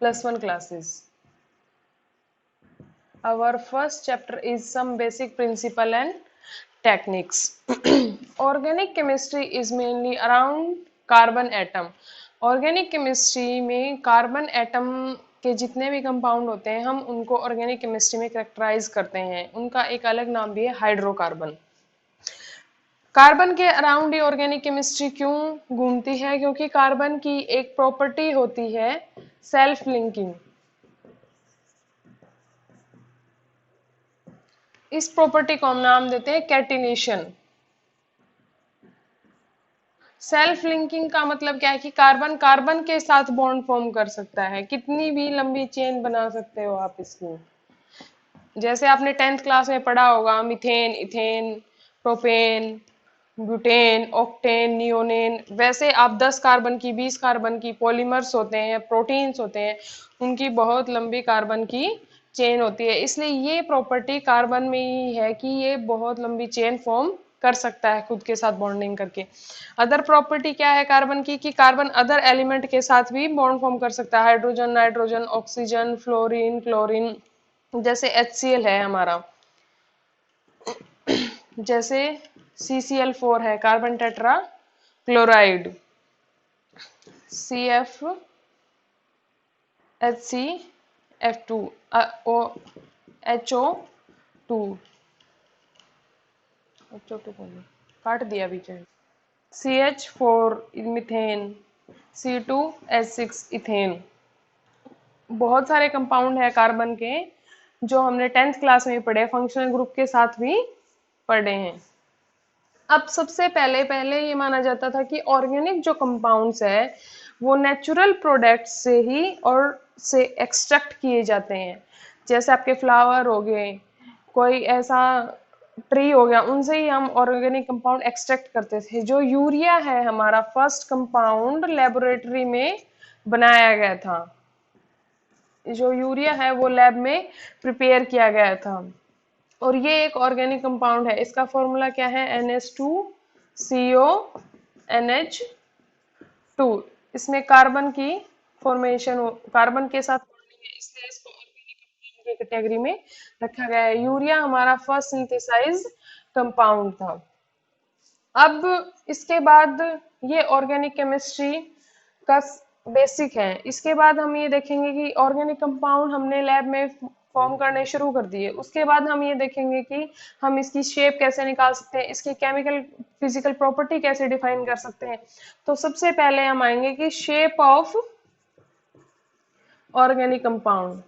+1 classes. Our first chapter is some basic principle and techniques. Organic chemistry is mainly around carbon atom. Organic chemistry में carbon atom के जितने भी compound होते हैं हम उनको ऑर्गेनिक केमिस्ट्री में कैरेक्टराइज करते हैं. उनका एक अलग नाम भी है हाइड्रोकार्बन. कार्बन के अराउंड ही ऑर्गेनिक केमिस्ट्री क्यों घूमती है? क्योंकि कार्बन की एक प्रॉपर्टी होती है सेल्फ लिंकिंग. इस प्रॉपर्टी को हम नाम देते हैं कैटिनेशन. सेल्फ लिंकिंग का मतलब क्या है कि कार्बन कार्बन के साथ बॉन्ड फॉर्म कर सकता है. कितनी भी लंबी चेन बना सकते हो आप इसकी. जैसे आपने 10th क्लास में पढ़ा होगा methane, ethane, propane, butane, octane, nonane. वैसे आप 10 कार्बन की 20 कार्बन की पॉलीमर्स होते हैं, प्रोटीन्स होते हैं, उनकी बहुत लंबी कार्बन की चेन होती है. इसलिए ये प्रॉपर्टी कार्बन में ही है कि ये बहुत लंबी चेन फॉर्म कर सकता है खुद के साथ बॉन्डिंग करके. अदर प्रॉपर्टी क्या है कार्बन की कि कार्बन अदर एलिमेंट के साथ भी बॉन्ड फॉर्म कर सकता है. Hydrogen, nitrogen, oxygen, fluorine, chlorine. जैसे HCl है हमारा, जैसे CCl4 है carbon tetra chloride, CF HCF2 HO2 काट दिया बीच में. CH4 methane, C2H6 ethane. बहुत सारे कंपाउंड है कार्बन के जो हमने 10th क्लास में पढ़े, फंक्शनल ग्रुप के साथ भी पढ़े हैं. अब सबसे पहले ये माना जाता था कि ऑर्गेनिक जो कंपाउंड्स है वो नेचुरल प्रोडक्ट्स से ही और से एक्सट्रैक्ट किए जाते हैं. जैसे आपके फ्लावर हो गए, कोई ऐसा ट्री हो गया, उनसे ही हम ऑर्गेनिक कंपाउंड एक्सट्रैक्ट करते थे. जो यूरिया है हमारा फर्स्ट कंपाउंड लेबोरेटरी में बनाया गया था. जो यूरिया है वो लैब में प्रिपेयर किया गया था और ये एक ऑर्गेनिक कंपाउंड है. इसका फॉर्मूला क्या है? NH2CONH2. इसमें कार्बन की फॉर्मेशन, कार्बन के साथ इसलिए इसको ऑर्गेनिक कंपाउंड की कैटेगरी में रखा गया है. यूरिया हमारा फर्स्ट सिंथेसाइज कंपाउंड था. अब इसके बाद ये ऑर्गेनिक केमिस्ट्री का बेसिक है. इसके बाद हम ये देखेंगे कि ऑर्गेनिक कंपाउंड हमने लैब में फॉर्म करने शुरू कर दिए. उसके बाद हम ये देखेंगे कि हम इसकी शेप कैसे निकाल सकते हैं, इसकी केमिकल फिजिकल प्रॉपर्टी कैसे डिफाइन कर सकते हैं. तो सबसे पहले हम आएंगे कि shape of organic compound.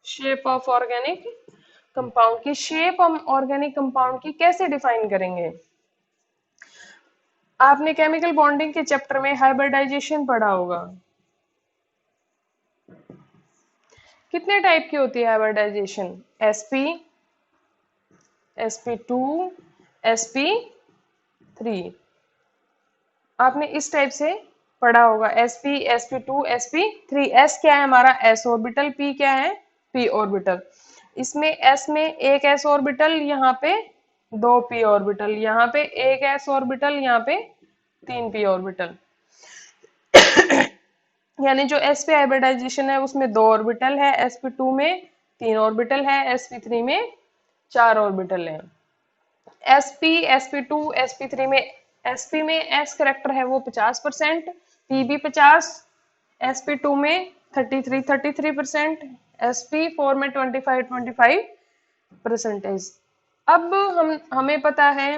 Shape of organic compound की शेप हम ऑर्गेनिक कंपाउंड की कैसे डिफाइन करेंगे? आपने केमिकल बॉन्डिंग के चैप्टर में हाइब्रिडाइजेशन पढ़ा होगा. कितने टाइप की होती है हाइब्रिडाइजेशन? sp, sp2, sp3. आपने इस टाइप से पढ़ा होगा sp, sp2, sp3. s क्या है हमारा? s orbital. p क्या है? p orbital. इसमें s में एक s ऑर्बिटल, यहाँ पे 2 p ऑर्बिटल, यहाँ पे एक s ऑर्बिटल, यहाँ पे 3 p ऑर्बिटल. यानी जो sp हाइब्रिडाइजेशन है उसमें 2 ऑर्बिटल है, sp2 में 3 ऑर्बिटल है, sp3 में 4 ऑर्बिटल है. sp, sp2, sp3 में sp में s करेक्टर है वो 50%, p भी 50, sp2 में 33%, sp4 में 25%. अब हमें पता है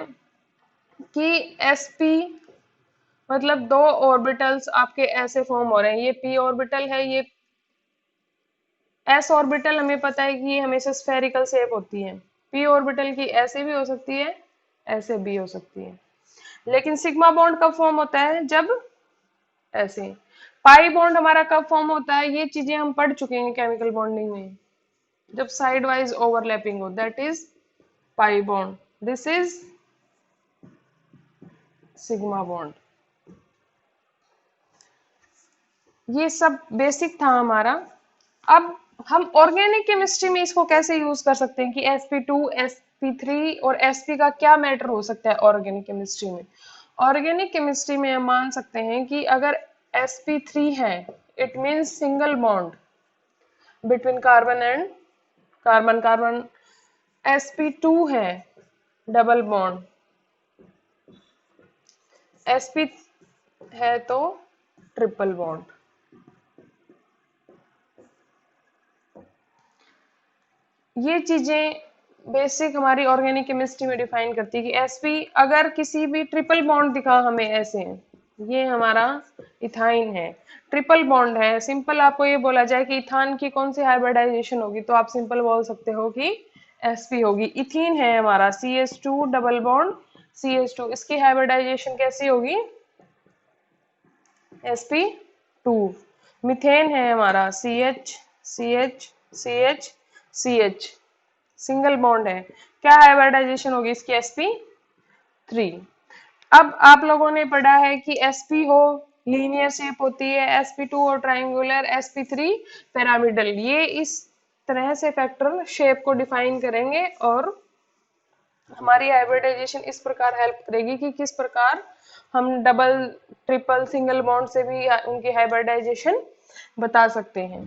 कि sp मतलब 2 ऑर्बिटल्स आपके ऐसे फॉर्म हो रहे हैं. ये p ऑर्बिटल है, ये s ऑर्बिटल हमें पता है कि ये हमेशा स्फेरिकल शेप होती है. p ऑर्बिटल की ऐसे भी हो सकती है, ऐसे भी हो सकती है. लेकिन सिग्मा बॉन्ड कब फॉर्म होता है? जब ऐसे. पाई बॉन्ड हमारा कब फॉर्म होता है? ये चीजें हम पढ़ चुके हैं केमिकल बॉन्डिंग में. जब साइड वाइज ओवरलैपिंग हो, that is pi bond. This is sigma bond. ये सब बेसिक था हमारा. अब हम ऑर्गेनिक केमिस्ट्री में इसको कैसे यूज कर सकते हैं कि sp2, sp3 और sp का क्या मैटर हो सकता है ऑर्गेनिक केमिस्ट्री में. ऑर्गेनिक केमिस्ट्री में हम मान सकते हैं कि अगर sp3 है, it means single bond between carbon and carbon carbon. sp2 है, डबल बॉन्ड। sp है तो ट्रिपल बॉन्ड। ये चीजें बेसिक हमारी ऑर्गेनिक केमिस्ट्री में डिफाइन करती है कि sp अगर किसी भी ट्रिपल बॉन्ड दिखा हमें ऐसे, ये हमारा इथाइन है, ट्रिपल बॉन्ड है। सिंपल आपको ये बोला जाए कि इथान की कौन सी हाइब्रिडाइजेशन होगी तो आप सिंपल बोल सकते हो कि sp होगी। इथीन है हमारा CH2 डबल बॉन्ड CH2, इसकी हाइब्रिडाइजेशन कैसी होगी? sp2। मिथेन है हमारा CH CH CH CH, single bond है, क्या हाइब्रिडाइजेशन होगी इसकी? sp3। अब आप लोगों ने पढ़ा है कि sp हो लीनियर शेप होती है, sp2 और ट्रायंगुलर, sp3 पिरामिडल। ये इस तरह से फैक्टर शेप को डिफाइन करेंगे और हमारी हाइब्रिडाइजेशन इस प्रकार हेल्प करेगी कि किस प्रकार हम डबल ट्रिपल सिंगल बॉन्ड से भी उनकी हाइब्रिडाइजेशन बता सकते हैं।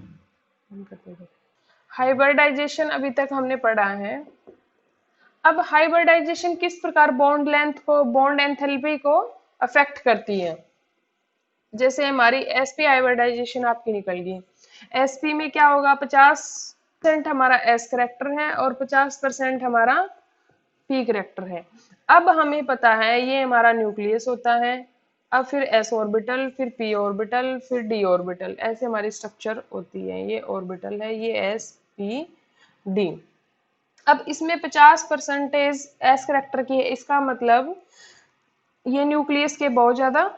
हाइब्रिडाइजेशन अभी तक हमने पढ़ा है। अब हाइब्रिडाइजेशन किस प्रकार बॉन्ड लेंथ को, बॉन्ड एंथैल्पी को अफेक्ट करती है। जैसे हमारी sp हाइब्रिडाइजेशन आपकी निकल गई, sp में क्या होगा? 50% हमारा s करेक्टर है और 50% हमारा p करेक्टर है। अब हमें पता है ये हमारा न्यूक्लियस होता है, अब फिर s ऑर्बिटल, फिर p ऑर्बिटल, फिर d ऑर्बिटल, ऐसे हमारी स्ट्रक्चर होती है। ये ऑर्बिटल है, ये s p d। अब इसमें 50% s करेक्टर की है, इसका मतलब ये न्यूक्लियस के बहुत ज्यादा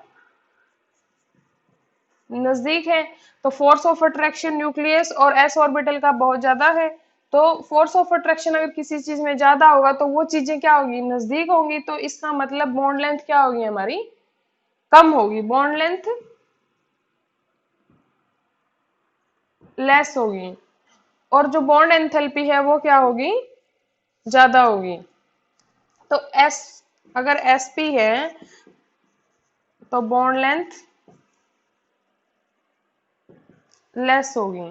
नजदीक है, तो फोर्स ऑफ अट्रैक्शन न्यूक्लियस और s ऑर्बिटल का बहुत ज्यादा है। तो फोर्स ऑफ अट्रैक्शन अगर किसी चीज में ज्यादा होगा तो वो चीजें क्या होगी? नजदीक होंगी। तो इसका मतलब बॉन्ड लेंथ क्या होगी हमारी? कम होगी, बॉन्ड लेंथ लेस होगी। और जो बॉन्ड एंथैल्पी है वो क्या होगी? ज्यादा होगी। तो s अगर sp है तो बॉन्ड लेंथ लेस होगी,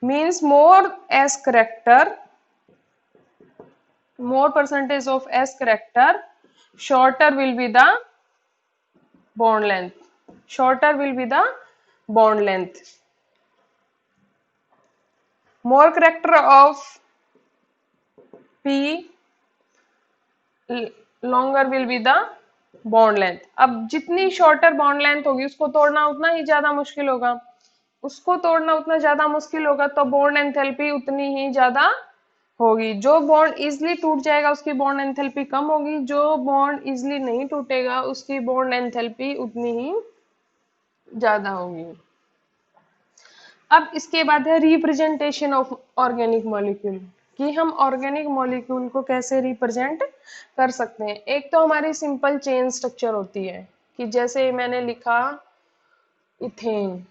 means more s character, more percentage of s character, shorter will be the bond length, shorter will be the bond length, more character of p, longer will be the bond length। अब जितनी shorter bond length होगी उसको तोड़ना उतना ही ज्यादा मुश्किल होगा, उसको तोड़ना उतना ज्यादा मुश्किल होगा तो बॉन्ड एंथैल्पी उतनी ही ज्यादा होगी। जो बॉन्ड इजिली टूट जाएगा उसकी बॉन्ड एंथैल्पी कम होगी, जो बॉन्ड इजिली नहीं टूटेगा उसकी बॉन्ड एंथैल्पी उतनी ही ज्यादा होगी। अब इसके बाद है रिप्रेजेंटेशन ऑफ ऑर्गेनिक मॉलिक्यूल, कि हम ऑर्गेनिक मॉलिक्यूल को कैसे रिप्रेजेंट कर सकते हैं। एक तो हमारी सिंपल चेन स्ट्रक्चर होती है कि जैसे मैंने लिखा इथेन,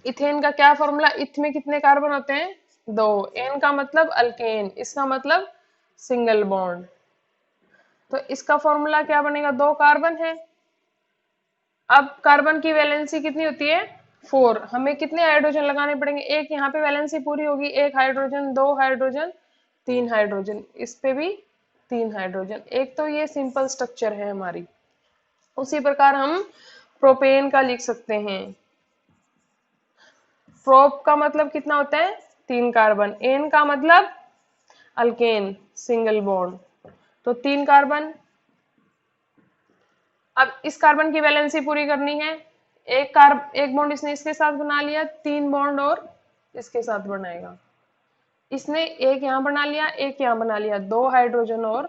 इथेन का क्या फॉर्मूला? इथ में कितने कार्बन होते हैं? 2। एन का मतलब अल्केन, इसका मतलब सिंगल बॉन्ड। तो इसका फॉर्मूला क्या बनेगा? 2 कार्बन है। अब कार्बन की वैलेंसी कितनी होती है? 4। हमें कितने हाइड्रोजन लगाने पड़ेंगे? एक यहाँ पे वैलेंसी पूरी होगी, 1 हाइड्रोजन, 2 हाइड्रोजन, 3 हाइड्रोजन, इस पे भी 3 हाइड्रोजन। एक तो ये सिंपल स्ट्रक्चर है हमारी। उसी प्रकार हम प्रोपेन का लिख सकते हैं। प्रोप का मतलब कितना होता है? 3 कार्बन। एन का मतलब अल्केन, सिंगल बॉन्ड, तो 3 कार्बन। अब इस कार्बन की वैलेंसी पूरी करनी है, एक बॉन्ड इसने इसके साथ बना लिया, 3 बॉन्ड और इसके साथ बनाएगा। इसने एक यहाँ बना लिया, एक यहाँ बना लिया, 2 हाइड्रोजन और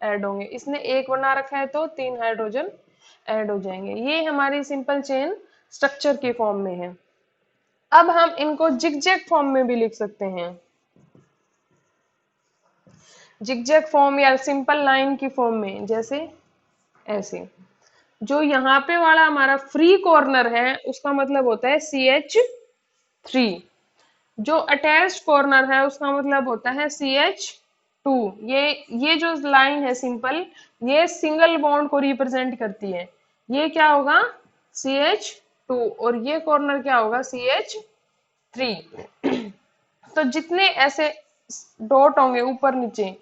ऐड होंगे। इसने एक बना रखा है तो 3 हाइड्रोजन ऐड हो जाएंगे। ये हमारी सिंपल चेन स्ट्रक्चर की फॉर्म में है। अब हम इनको जिगजैग फॉर्म में भी लिख सकते हैं, जिगजैग फॉर्म या सिंपल लाइन की फॉर्म में, जैसे ऐसे। जो यहाँ पे वाला हमारा फ्री कॉर्नर है उसका मतलब होता है CH3, जो अटैच्ड कॉर्नर है उसका मतलब होता है CH2। टू, ये जो लाइन है सिंपल, ये सिंगल बॉन्ड को रिप्रेजेंट करती है। ये क्या होगा, CH2, और ये कॉर्नर क्या होगा, CH3। तो जितने ऐसे डॉट होंगे ऊपर नीचे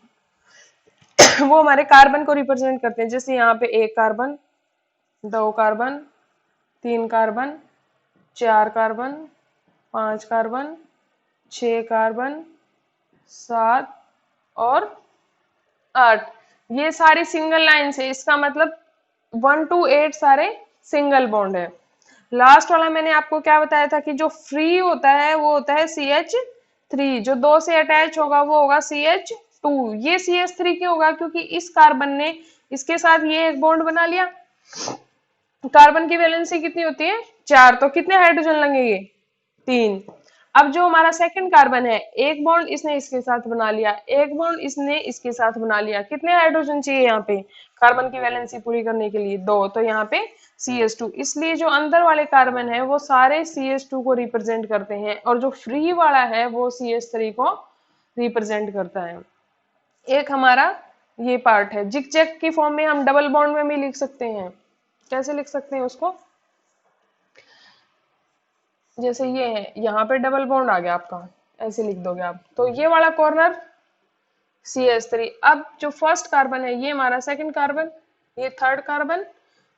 वो हमारे कार्बन को रिप्रेजेंट करते हैं। जैसे यहाँ पे 1 carbon, 2 carbon, 3 carbon, 4 carbon, 5 carbon, 6 carbon, 7 और 8। ये सारी सिंगल लाइन है, इसका मतलब 1 to 8 सारे सिंगल बॉन्ड है। लास्ट वाला मैंने आपको क्या बताया था कि जो फ्री होता है वो होता है CH3, जो 2 से अटैच होगा वो होगा CH2। ये CH3 क्यों होगा, क्योंकि इस कार्बन ने इसके साथ ये एक बॉन्ड बना लिया। कार्बन की वैलेंसी कितनी होती है, 4, तो कितने हाइड्रोजन लगेंगे, 3। अब जो हमारा सेकंड कार्बन है, एक बॉन्ड इसने इसके साथ बना लिया, एक बॉन्ड इसने इसके साथ बना लिया, कितने हाइड्रोजन चाहिए यहाँ पे कार्बन की वैलेंसी पूरी करने के लिए, 2, तो यहाँ पे CH2। इसलिए जो अंदर वाले कार्बन है वो सारे CH2 को रिप्रेजेंट करते हैं, और जो फ्री वाला है वो CH3 को रिप्रेजेंट करता है। एक हमारा ये पार्ट है। जिगजैग की फॉर्म में हम डबल बॉन्ड में भी लिख सकते हैं। कैसे लिख सकते हैं उसको, जैसे ये है, यहाँ पे डबल बॉन्ड आ गया आपका, ऐसे लिख दोगे आप, तो ये वाला कॉर्नर CH3। अब जो फर्स्ट कार्बन है ये हमारा सेकंड कार्बन, ये थर्ड कार्बन,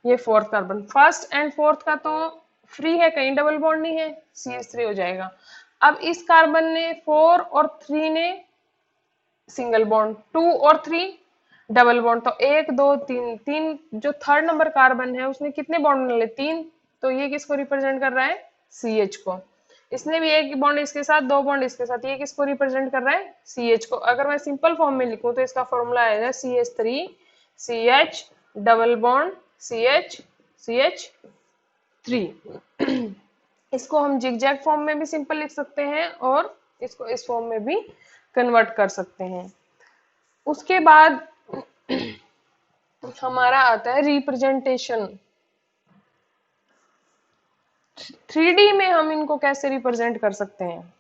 ये fourth carbon. First and fourth का तो फ्री है, कहीं डबल बॉन्ड नहीं है, CH3 हो जाएगा। अब इस कार्बन ने 4 और 3 ने सिंगल बॉन्ड, 2 और 3 डबल बॉन्ड, तो 1 2 3, 3 जो थर्ड नंबर कार्बन है उसने कितने बॉन्ड बना लिए, 3, तो ये किसको रिप्रेजेंट कर रहा है, CH को। इसने भी एक बॉन्ड इसके साथ, 2 बॉन्ड इसके साथ, ये किसको रिप्रेजेंट कर रहा है, CH को। अगर मैं सिंपल फॉर्म में लिखूं तो इसका फॉर्मूला आएगा CH3 CH double bond CH CH3। इसको हम जिगजैग फॉर्म में भी सिंपल लिख सकते हैं और इसको इस फॉर्म में भी कन्वर्ट कर सकते हैं। उसके बाद हमारा आता है रिप्रेजेंटेशन। 3D में हम इनको कैसे रिप्रेजेंट कर सकते हैं,